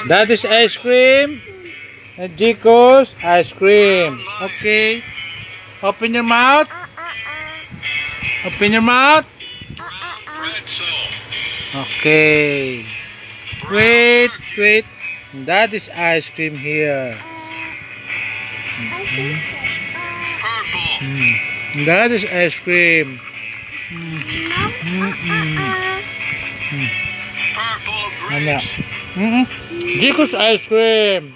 That is ice cream. And Jiko's ice cream. Okay. Open your mouth. Open your mouth. Okay. Wait, wait. That is ice cream here. That is ice cream. Jiko's ice cream.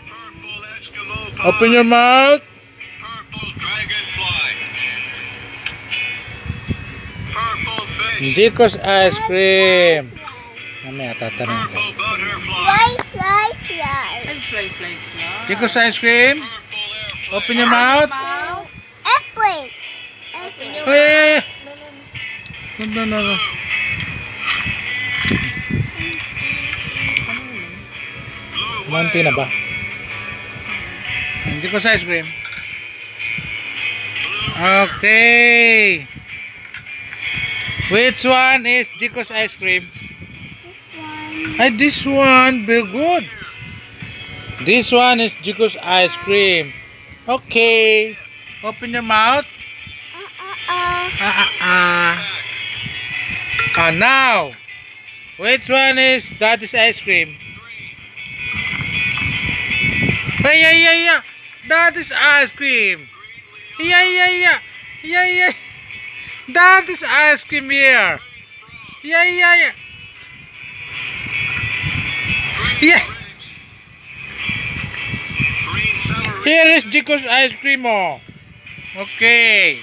Open your mouth. Jiko's ice cream. Mamaya tatanong ko. Jiko's ice cream. Open your mouth. Hey. No. Monty na ba? Jiko's ice cream. Okay. Which one is Jiko's ice cream? This one, very good. This one is Jiko's ice cream. Okay. Open your mouth. Now. Which one is Daddy's ice cream? Yeah. Daddy's ice cream. Yeah. Daddy's ice cream here. Yeah. Here is Jiko's ice cream. Okay.